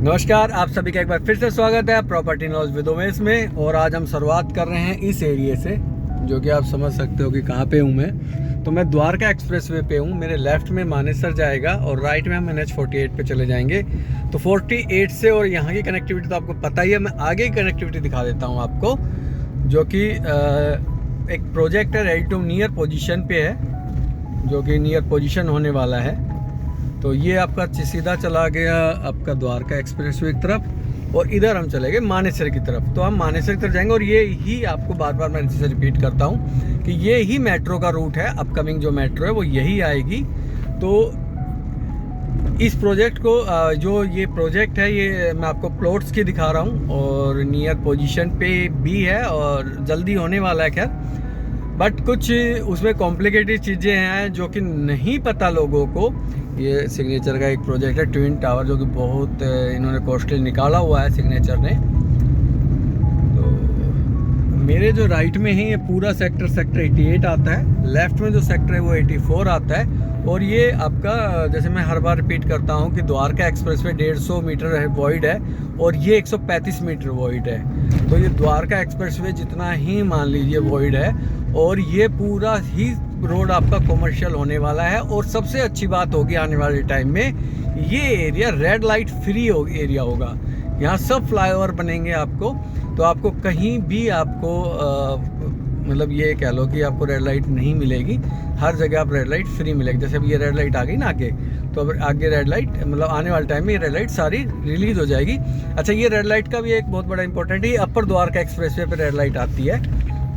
नमस्कार, आप सभी का एक बार फिर से स्वागत है प्रॉपर्टी नॉलेज विद उमेश में। और आज हम शुरुआत कर रहे हैं इस एरिया से, जो कि आप समझ सकते हो कि कहाँ पे हूँ मैं। तो मैं द्वारका एक्सप्रेसवे पे हूँ। मेरे लेफ्ट में मानेसर जाएगा और राइट में हम NH48 पे चले जाएंगे। तो 48 से और यहाँ की कनेक्टिविटी तो आपको पता ही है। मैं आगे की कनेक्टिविटी दिखा देता हूँ आपको, जो कि एक प्रोजेक्ट है रेडी टू नियर पोजिशन पे है, जो कि नियर पोजिशन होने वाला है। तो ये आपका सीधा चला गया आपका द्वारका एक्सप्रेसवे की तरफ, और इधर हम चले गए मानेसर की तरफ। तो हम मानेसर की तरफ जाएंगे, और ये ही आपको बार बार मैं इनसे रिपीट करता हूँ कि ये ही मेट्रो का रूट है। अपकमिंग जो मेट्रो है वो यही आएगी। तो इस प्रोजेक्ट को जो ये प्रोजेक्ट है, ये मैं आपको प्लॉट्स की दिखा रहा हूँ और नियर पोजीशन पे भी है और जल्दी होने वाला है। खैर, बट कुछ उसमें कॉम्प्लिकेटेड चीज़ें हैं जो कि नहीं पता लोगों को। ये सिग्नेचर का एक प्रोजेक्ट है ट्विन टावर, जो कि बहुत इन्होंने कॉस्टली निकाला हुआ है सिग्नेचर ने। तो मेरे जो राइट में है ये पूरा सेक्टर 88 आता है, लेफ्ट में जो सेक्टर है वो 84 आता है। और ये आपका, जैसे मैं हर बार रिपीट करता हूँ कि द्वारका एक्सप्रेसवे 150 मीटर है वॉइड है, और ये 135 मीटर वॉइड है। तो ये द्वारका एक्सप्रेसवे जितना ही मान लीजिए वॉइड है, और ये पूरा ही रोड आपका कॉमर्शियल होने वाला है। और सबसे अच्छी बात होगी आने वाले टाइम में, ये area red light free area होगा। यहाँ सब फ्लाईओवर बनेंगे आपको, तो आपको कहीं भी आपको मतलब ये कह लो कि आपको रेड लाइट नहीं मिलेगी। हर जगह आप रेड लाइट फ्री मिलेगी। जैसे अब ये रेड लाइट आ गई ना आगे, तो अब आगे रेड लाइट मतलब आने वाले टाइम में ये रेड लाइट सारी रिलीज हो जाएगी। अच्छा, ये रेड लाइट का भी एक बहुत बड़ा इंपॉर्टेंट है, अपर द्वारका एक्सप्रेसवे पे रेड लाइट आती है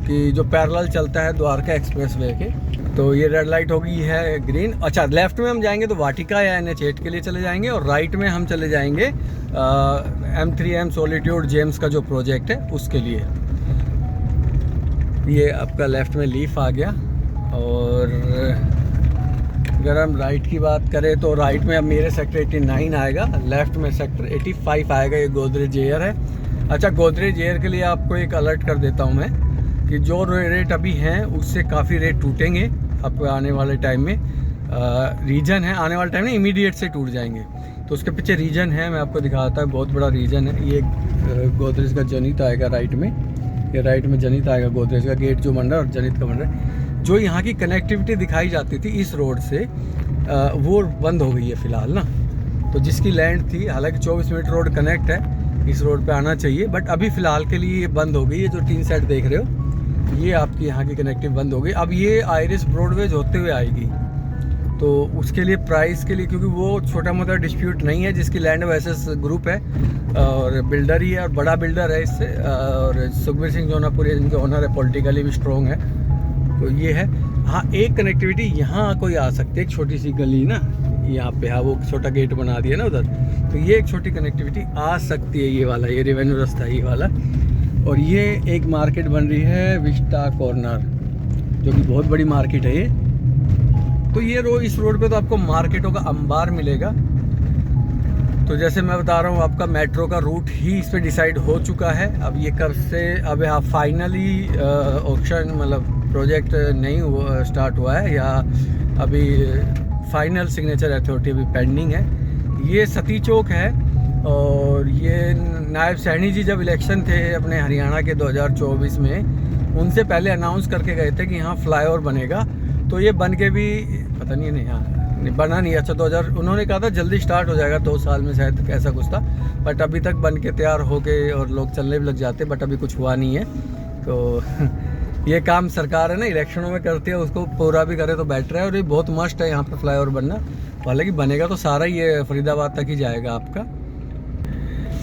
कि जो पैरेलल चलता है द्वारका एक्सप्रेसवे के। तो ये रेड लाइट होगी है ग्रीन। अच्छा, लेफ्ट में हम जाएंगे तो वाटिका या NH8 के लिए चले जाएंगे, और राइट में हम चले जाएंगे M3M सॉलिट्यूड जेम्स का जो प्रोजेक्ट है उसके लिए। ये आपका लेफ्ट में लीफ आ गया। और अगर हम राइट की बात करें तो राइट में अब मेरे सेक्टर 89 आएगा, लेफ्ट में सेक्टर 85 आएगा। ये गोदरेज एयर है। अच्छा, गोदरेज एयर के लिए आपको एक अलर्ट कर देता हूँ मैं कि जो रेट अभी हैं उससे काफ़ी रेट टूटेंगे अब आने वाले टाइम में। रीजन है आने वाले टाइम में इमीडिएट से टूट जाएंगे। तो उसके पीछे रीजन है, मैं आपको दिखाता हूँ। बहुत बड़ा रीजन है ये। गोदरेज का जनित आएगा राइट में, ये राइट में जनित आएगा गोदरेज का गेट जो बन रहा है, और जनित का बन रहा है। जो यहाँ की कनेक्टिविटी दिखाई जाती थी इस रोड से, वो बंद हो गई है फ़िलहाल ना। तो जिसकी लैंड थी, हालांकि 24 मिनट रोड कनेक्ट है, इस रोड पे आना चाहिए, बट अभी फ़िलहाल के लिए ये बंद हो गई है। जो 3 सेट देख रहे हो, ये आपकी यहाँ की कनेक्टिव बंद हो गई। अब ये आयरिस ब्रॉडवेज होते हुए आएगी। तो उसके लिए प्राइस के लिए, क्योंकि वो छोटा मोटा डिस्प्यूट नहीं है, जिसकी लैंड वैसे ग्रुप है और बिल्डर ही है, और बड़ा बिल्डर है इससे। और सुखबीर सिंह जौनापुरी इनके ओनर है, पॉलिटिकली भी स्ट्रॉन्ग है। तो ये है। हाँ, एक कनेक्टिविटी यहाँ कोई आ सकती है, एक छोटी सी गली ना यहाँ पे। हाँ, वो छोटा गेट बना दिया ना उधर, तो ये एक छोटी कनेक्टिविटी आ सकती है। ये वाला, ये रेवेन्यू रास्ता है ये वाला। और ये एक मार्केट बन रही है विस्टा कॉर्नर, जो कि बहुत बड़ी मार्केट है ये। तो ये इस रोड पे तो आपको मार्केटों का अंबार मिलेगा। तो जैसे मैं बता रहा हूँ, आपका मेट्रो का रूट ही इस पे डिसाइड हो चुका है। अब ये कब से, अब यहाँ फाइनली ऑक्शन मतलब प्रोजेक्ट नहीं हुआ, स्टार्ट हुआ है, या अभी फाइनल सिग्नेचर अथॉरिटी अभी पेंडिंग है। ये सती चौक है, और ये नायब सैनी जी जब इलेक्शन थे अपने हरियाणा के 2024 में, उनसे पहले अनाउंस करके गए थे कि यहाँ फ्लाईओवर बनेगा। तो ये बन के भी पता नहीं, हाँ बना नहीं। अच्छा, 2000 उन्होंने कहा था जल्दी स्टार्ट हो जाएगा, 2 साल में शायद, ऐसा कुछ था। बट अभी तक बन के तैयार हो गए और लोग चलने भी लग जाते, बट अभी कुछ हुआ नहीं है। तो ये काम सरकार है ना, इलेक्शनों में करती है, उसको पूरा भी करे तो बेटर है। और ये बहुत मस्ट है यहाँ पे फ्लाईओवर बनना। हालांकि बनेगा तो सारा ये फरीदाबाद तक ही जाएगा आपका।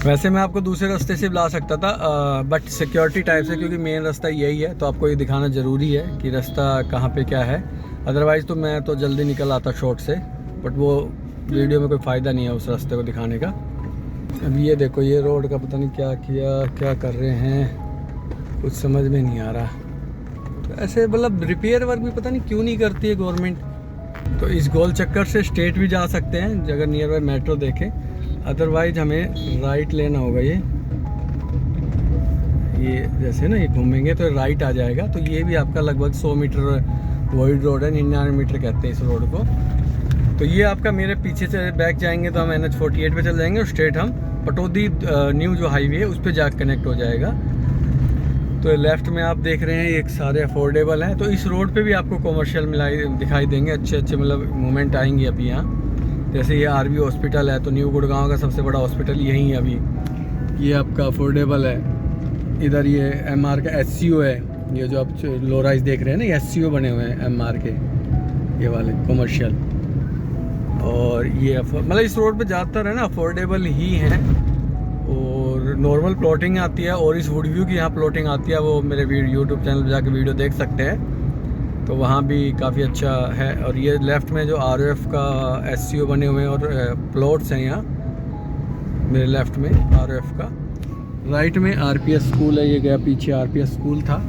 वैसे मैं आपको दूसरे रास्ते से ला सकता था, बट सिक्योरिटी टाइप से, क्योंकि मेन रास्ता यही है, तो आपको ये दिखाना ज़रूरी है कि रास्ता कहाँ पे क्या है। अदरवाइज़ तो मैं तो जल्दी निकल आता शॉर्ट से, बट वो वीडियो में कोई फ़ायदा नहीं है उस रास्ते को दिखाने का। अब ये देखो, ये रोड का पता नहीं क्या कर रहे हैं, कुछ समझ में नहीं आ रहा। तो ऐसे मतलब रिपेयर वर्क भी पता नहीं क्यों नहीं करती है गवर्नमेंट। तो इस गोल चक्कर से स्टेट भी जा सकते हैं अगर नियर बाई मेट्रो देखें। अदरवाइज हमें राइट लेना होगा। ये जैसे ना ये घूमेंगे तो राइट आ जाएगा। तो ये भी आपका लगभग 100 मीटर वॉइड रोड है, 99 मीटर कहते हैं इस रोड को। तो ये आपका मेरे पीछे से बैक जाएंगे तो हम NH48 पे चल जाएंगे और स्ट्रेट हम पटौदी न्यू जो हाईवे है उस पर जाकर कनेक्ट हो जाएगा। तो लेफ़्ट में आप देख रहे हैं ये सारे अफोर्डेबल हैं। तो इस रोड पे भी आपको कॉमर्शियल दिखाई देंगे, अच्छे अच्छे मतलब मूवमेंट आएंगी अभी यहाँ। जैसे ये आरवी हॉस्पिटल है, तो न्यू गुड़गांव का सबसे बड़ा हॉस्पिटल यही है अभी, ये आपका अफोर्डेबल है। इधर ये एमआर का एससीओ है, ये जो आप लो राइज देख रहे हैं ना, ये एससीओ बने हुए हैं एमआर के, ये वाले कॉमर्शियल। और ये मतलब इस रोड पे ज़्यादातर है ना अफोर्डेबल ही हैं, और नॉर्मल प्लॉटिंग आती है, और इस वुड व्यू की यहाँ प्लॉटिंग आती है, वो मेरे यूट्यूब चैनल पर जाके वीडियो देख सकते हैं। तो वहाँ भी काफ़ी अच्छा है। और ये लेफ़्ट में जो आरओएफ का एससीओ बने हुए हैं और प्लॉट्स हैं यहाँ मेरे लेफ़्ट में आरओएफ का। राइट में आरपीएस स्कूल है, ये गया पीछे आरपीएस स्कूल था।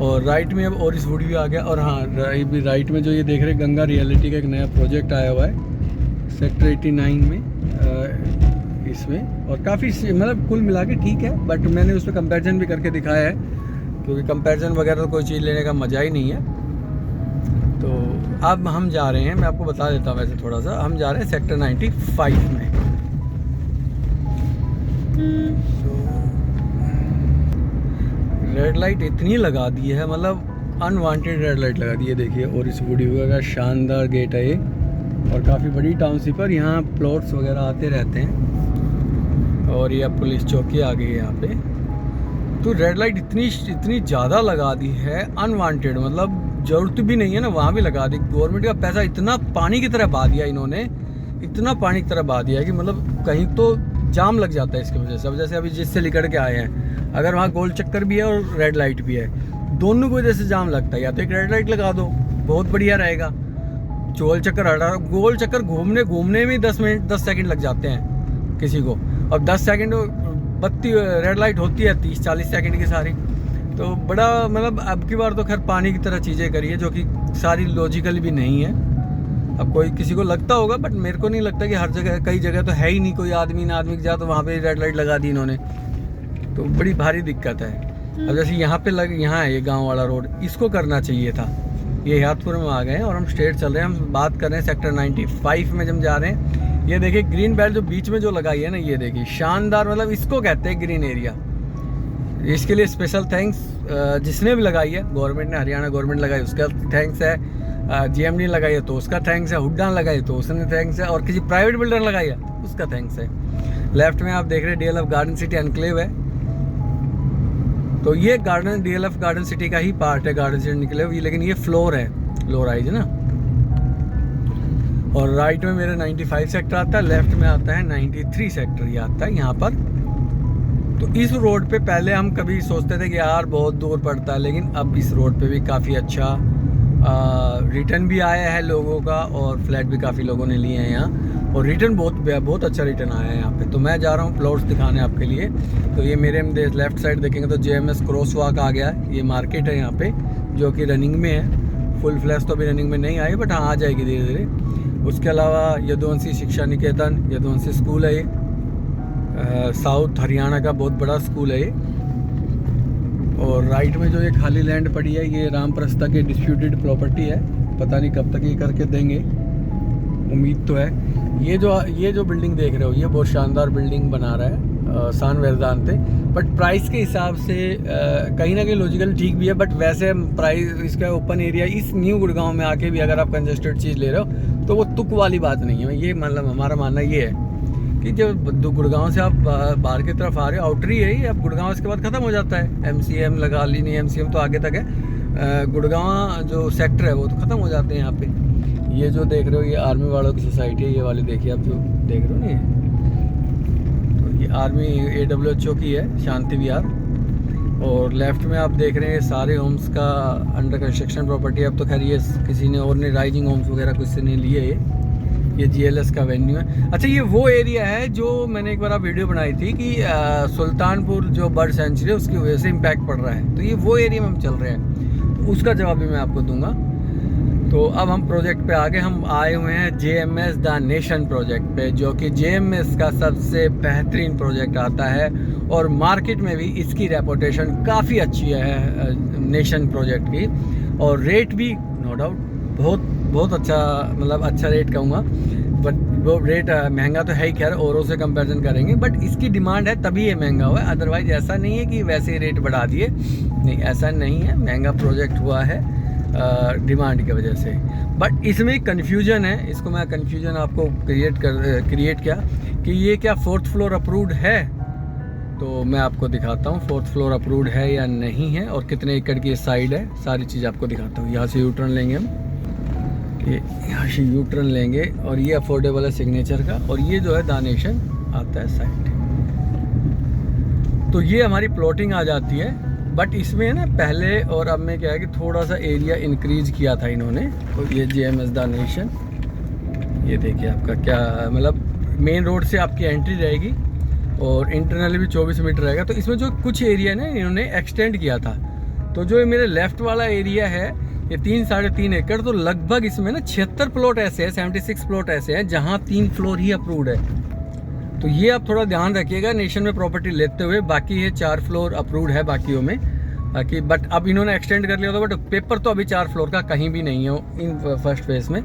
और राइट में अब और इस वुड व्यू आ गया। और हाँ, राइट में जो ये देख रहे हैं गंगा रियलिटी का एक नया प्रोजेक्ट आया हुआ है सेक्टर 89 में इसमें। और काफ़ी मतलब कुल मिला के ठीक है, बट मैंने उस पर कंपेरिजन भी करके दिखाया है, क्योंकि कंपेरिजन वगैरह तो कोई चीज़ लेने का मज़ा ही नहीं है। तो अब हम जा रहे हैं, मैं आपको बता देता हूँ वैसे थोड़ा सा, हम जा रहे हैं सेक्टर 95 में। रेड लाइट इतनी लगा दी है, मतलब अनवांटेड रेड लाइट लगा दी है, देखिए। और इस वुड व्यू का शानदार गेट है ये, और काफ़ी बड़ी टाउनशिप पर यहाँ प्लॉट्स वगैरह आते रहते हैं। और ये अब पुलिस चौकी आ गई है यहाँ पे। तो रेड लाइट इतनी ज़्यादा लगा दी है अनवांटेड, मतलब ज़रूरत भी नहीं है ना, वहाँ भी लगा दी। गवर्नमेंट का पैसा इतना पानी की तरह बहा दिया इन्होंने, इतना पानी की तरह बहा दिया कि मतलब कहीं तो जाम लग जाता है इसकी वजह से। अब जैसे अभी जिससे निकल के आए हैं, अगर वहाँ गोल चक्कर भी है और रेड लाइट भी है, दोनों की वजह से जाम लगता है। या तो एक रेड लाइट लगा दो, बहुत बढ़िया रहेगा। गोल चक्कर हटा, गोल चक्कर घूमने में 10 सेकंड लग जाते हैं किसी को, और 10 सेकंड बत्ती रेड लाइट होती है 30-40 सेकंड की सारी। तो बड़ा मतलब अब की बार तो खैर पानी की तरह चीज़ें करी है, जो कि सारी लॉजिकल भी नहीं है। अब कोई किसी को लगता होगा, बट मेरे को नहीं लगता कि हर जगह, कई जगह तो है ही नहीं कोई आदमी ना आदमी जा, तो वहाँ पे रेड लाइट लगा दी इन्होंने, तो बड़ी भारी दिक्कत है। अब जैसे यहाँ पे यहाँ है ये गांव वाला रोड, इसको करना चाहिए था। ये हयातपुर में आ गए हैं और हम स्ट्रेट चल रहे हैं, हम बात कर रहे हैं सेक्टर 95 में जब जा रहे हैं। ये देखिए ग्रीन बेल्ट जो बीच में जो लगाई है ना, ये देखिए शानदार, मतलब इसको कहते हैं ग्रीन एरिया। इसके लिए स्पेशल थैंक्स जिसने भी लगाई है, गवर्नमेंट ने, हरियाणा गवर्नमेंट लगाई उसका थैंक्स है, जीएमडी लगाई है तो उसका थैंक्स है, हुड्डा लगाई तो उसने थैंक्स है, और किसी प्राइवेट बिल्डर लगाई है तो उसका थैंक्स है। लेफ्ट में आप देख रहे हैं डीएलएफ गार्डन सिटी एनक्लेव है, तो ये गार्डन डीएलएफ गार्डन सिटी का ही पार्ट है, गार्डन सिटी एनक्लेव ये, लेकिन ये फ्लोर है, लो राइज है ना। और राइट में मेरा 95 सेक्टर आता है, लेफ्ट में आता है 93 सेक्टर, ये आता है यहाँ पर। तो इस रोड पे पहले हम कभी सोचते थे कि यार बहुत दूर पड़ता है, लेकिन अब इस रोड पे भी काफ़ी अच्छा रिटर्न भी आया है लोगों का, और फ्लैट भी काफ़ी लोगों ने लिए हैं यहाँ, और रिटर्न बहुत अच्छा रिटर्न आया है यहाँ पे। तो मैं जा रहा हूँ प्लॉट्स दिखाने आपके लिए। तो ये मेरे लेफ्ट साइड देखेंगे तो जेएमएस क्रॉस वॉक आ गया है, ये मार्केट है यहाँ पे जो कि रनिंग में है, फुल फ्लैश तो अभी रनिंग में नहीं आई, बट हाँ आ जाएगी धीरे धीरे। उसके अलावा यदुवंशी शिक्षा निकेतन, यदुवंशी स्कूल है ये, साउथ हरियाणा का बहुत बड़ा स्कूल है ये। और राइट में जो ये खाली लैंड पड़ी है, ये रामप्रस्था की डिस्प्यूटेड प्रॉपर्टी है, पता नहीं कब तक ये करके देंगे, उम्मीद तो है। ये जो बिल्डिंग देख रहे हो, ये बहुत शानदार बिल्डिंग बना रहा है सान वेदांत पे, बट प्राइस के हिसाब से कहीं ना कहीं लॉजिकल ठीक भी है, बट वैसे प्राइस इसका ओपन एरिया इस न्यू गुड़गांव में आके भी अगर आप कंजस्टेड चीज़ ले रहे हो तो वो तुक वाली बात नहीं है। ये मतलब हमारा मानना ये है कि जब गुड़गांव से आप बाहर की तरफ आ रहे हो, आउटर ही है ये, अब गुड़गांव इसके बाद ख़त्म हो जाता है, एमसीएम लगा ली, नहीं एमसीएम तो आगे तक है, गुड़गांव जो सेक्टर है वो तो ख़त्म हो जाते हैं यहाँ पे। ये जो देख रहे हो ये आर्मी वालों की सोसाइटी है, ये वाली देखिए आप जो देख रहे हो ना, ये तो ये आर्मी AWHO की है, शांति विहार। और लेफ्ट में आप देख रहे हैं सारे होम्स का अंडर कंस्ट्रक्शन प्रॉपर्टी। अब तो खैर ये किसी ने और ने राइजिंग होम्स वगैरह किसी ने लिए, ये GLS का वेन्यू है। अच्छा, ये वो एरिया है जो मैंने एक बार वीडियो बनाई थी कि सुल्तानपुर जो बर्ड सेंचुरी है उसकी वजह से इम्पैक्ट पड़ रहा है, तो ये वो एरिया में हम चल रहे हैं, तो उसका जवाब भी मैं आपको दूंगा। तो अब हम प्रोजेक्ट पे आगे हम आए हुए हैं JMS द नेशन प्रोजेक्ट पे, जो कि JMS का सबसे बेहतरीन प्रोजेक्ट आता है, और मार्केट में भी इसकी रेपुटेशन काफ़ी अच्छी है नेशन प्रोजेक्ट की, और रेट भी नो डाउट बहुत अच्छा, मतलब अच्छा रेट कहूँगा, बट वो रेट महंगा तो है ही, खैर औरों से कंपैरिजन करेंगे, बट इसकी डिमांड है तभी ये महंगा हुआ है। अदरवाइज ऐसा नहीं है कि वैसे ही रेट बढ़ा दिए, नहीं ऐसा नहीं है। महंगा प्रोजेक्ट हुआ है डिमांड की वजह से। बट इसमें एक कन्फ्यूजन है, इसको मैं कन्फ्यूजन आपको क्रिएट किया कि ये क्या 4th फ्लोर अप्रूव्ड है। तो मैं आपको दिखाता हूँ 4th फ्लोर अप्रूव्ड है या नहीं है और कितने एकड़ की साइड है, सारी चीज़ आपको दिखाता हूँ। यहाँ से यू टर्न लेंगे हम, ये यहाँ से यू टर्न लेंगे और ये अफोर्डेबल है सिग्नेचर का, और ये जो है दानेशन आता है साइड। तो ये हमारी प्लॉटिंग आ जाती है। बट इसमें ना पहले और अब में क्या है कि थोड़ा सा एरिया इंक्रीज किया था इन्होंने। तो ये JMS दानेशन, ये देखिए आपका क्या मतलब मेन रोड से आपकी एंट्री रहेगी और इंटरनली भी 24 मीटर रहेगा। तो इसमें जो कुछ एरिया ना इन्होंने एक्सटेंड किया था। तो जो ये मेरे लेफ्ट वाला एरिया है ये 3-3.5 एकड़, तो लगभग इसमें ना 76 प्लॉट ऐसे हैं, 76 प्लॉट ऐसे हैं जहाँ 3 फ्लोर ही अप्रूव्ड है। तो ये आप थोड़ा ध्यान रखिएगा नेशन में प्रॉपर्टी लेते हुए। बाकी ये 4 फ्लोर अप्रूव्ड है बाकियों में, बाकी बट अब इन्होंने एक्सटेंड कर लिया था। बट पेपर तो अभी 4 फ्लोर का कहीं भी नहीं है इन फर्स्ट फेज में।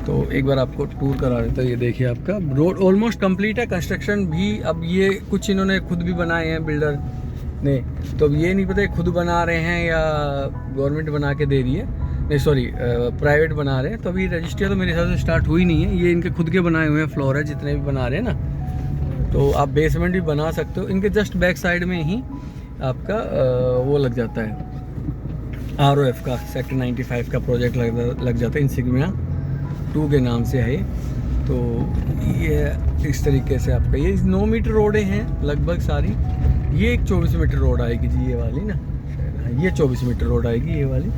तो एक बार आपको टूर करा देता है। ये देखिए आपका रोड ऑलमोस्ट कंप्लीट है, कंस्ट्रक्शन भी। अब ये कुछ इन्होंने खुद भी बनाए हैं बिल्डर ने, तो अब ये नहीं पता खुद बना रहे हैं या गवर्नमेंट बना के दे रही है, नहीं सॉरी प्राइवेट बना रहे हैं। तो अभी रजिस्ट्री तो मेरे हिसाब से स्टार्ट हुई नहीं है। ये इनके खुद के बनाए हुए हैं फ्लोर है जितने भी बना रहे हैं ना। तो आप बेसमेंट भी बना सकते हो। इनके जस्ट बैक साइड में ही आपका वो लग जाता है ROF का सेक्टर 95 का प्रोजेक्ट लग जाता है, इंसिग्निया 2 के नाम से है ये। तो ये इस तरीके से आपका ये 9 मीटर रोडें हैं लगभग सारी। ये एक 24 मीटर रोड आएगी जी, ये वाली ना, ये 24 मीटर रोड आएगी ये वाली।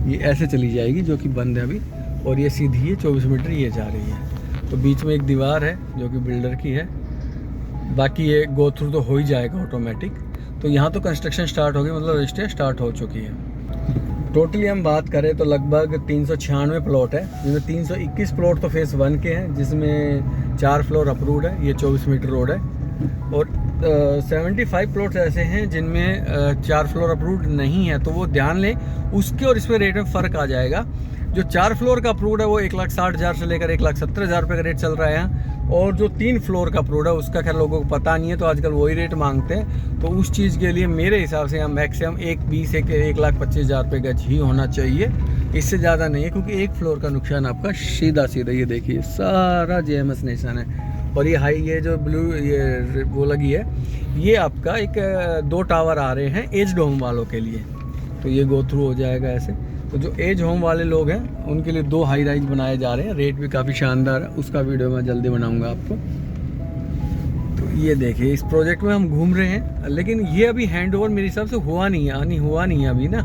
ये ऐसे चली जाएगी जो कि बंद है अभी, और ये सीधी है 24 मीटर ये जा रही है। तो बीच में एक दीवार है जो कि बिल्डर की है। बाकी ये गो थ्रू तो हो ही जाएगा ऑटोमेटिक। तो यहाँ तो कंस्ट्रक्शन स्टार्ट हो गई, मतलब रजिस्ट्री स्टार्ट हो चुकी है। टोटली हम बात करें तो लगभग 396 प्लॉट है, जिसमें 321 प्लॉट तो फेज़ 1 के हैं, जिसमें 4 फ्लोर अप्रूव्ड है, ये 24 मीटर रोड है। और 75 प्लॉट्स ऐसे हैं जिनमें 4 फ्लोर अप्रूव्ड नहीं है। तो वो ध्यान लें, उसके और इसमें रेट में फ़र्क आ जाएगा। जो 4 फ्लोर का अप्रूव्ड है वो 1,60,000 से लेकर 1,70,000 रुपये का रेट चल रहा है यहाँ। और जो 3 फ्लोर का अप्रूव्ड है उसका खैर लोगों को पता नहीं है, तो आजकल वही रेट मांगते हैं। तो उस चीज़ के लिए मेरे हिसाब से हम मैक्सिमम 1,20,000 रुपये गज ही होना चाहिए, इससे ज़्यादा नहीं है। क्योंकि 1 फ्लोर का नुकसान आपका सीधा ये देखिए सारा JMS नेशन है। और ये हाई, ये जो ब्लू ये वो लगी है, ये आपका एक 2 टावर आ रहे हैं एज्ड होम वालों के लिए। तो ये गो थ्रू हो जाएगा ऐसे। तो जो एज होम वाले लोग हैं उनके लिए 2 हाई राइज बनाए जा रहे हैं, रेट भी काफ़ी शानदार है। उसका वीडियो मैं जल्दी बनाऊंगा आपको। तो ये देखिए इस प्रोजेक्ट में हम घूम रहे हैं, लेकिन ये अभी हैंड ओवर मेरे हिसाब से हुआ नहीं है अभी ना।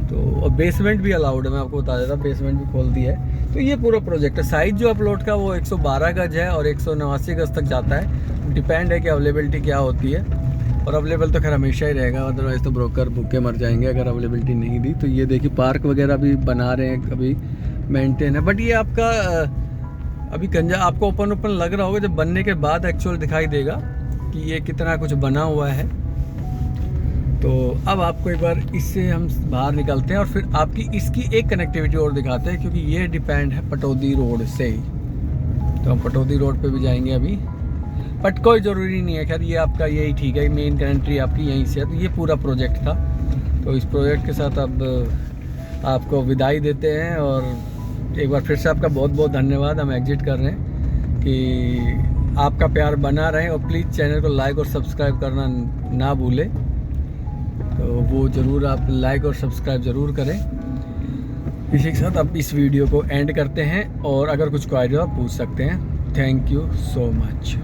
तो बेसमेंट भी अलाउड है, मैं आपको बता देता, बेसमेंट भी खोल दिया है। तो ये पूरा प्रोजेक्ट है। साइज जो प्लॉट का वो 112 गज है और 189 गज तक जाता है। डिपेंड है कि अवेलेबिलिटी क्या होती है, और अवेलेबल तो खैर हमेशा ही रहेगा, अदरवाइज़ तो ब्रोकर भूखे मर जाएंगे अगर अवेलेबिलिटी नहीं दी। तो ये देखिए पार्क वगैरह भी बना रहे हैं, अभी मेंटेन है। बट ये आपका अभी कंजा आपको ओपन लग रहा होगा, जब बनने के बाद एक्चुअल दिखाई देगा कि ये कितना कुछ बना हुआ है। तो अब आपको एक बार इससे हम बाहर निकलते हैं और फिर आपकी इसकी एक कनेक्टिविटी और दिखाते हैं, क्योंकि ये डिपेंड है पटौदी रोड से ही। तो हम पटौदी रोड पे भी जाएंगे अभी, बट कोई ज़रूरी नहीं है। खैर ये आपका यही ठीक है, मेन कंट्री आपकी यहीं से है। तो ये पूरा प्रोजेक्ट था। तो इस प्रोजेक्ट के साथ अब आपको विदाई देते हैं, और एक बार फिर से आपका बहुत बहुत धन्यवाद। हम एग्जिट कर रहे हैं कि आपका प्यार बना रहे, और प्लीज़ चैनल को लाइक और सब्सक्राइब करना ना भूलें। तो वो ज़रूर आप लाइक और सब्सक्राइब ज़रूर करें। इसी के साथ आप इस वीडियो को एंड करते हैं, और अगर कुछ क्वेरी हो आप पूछ सकते हैं। Thank you so much.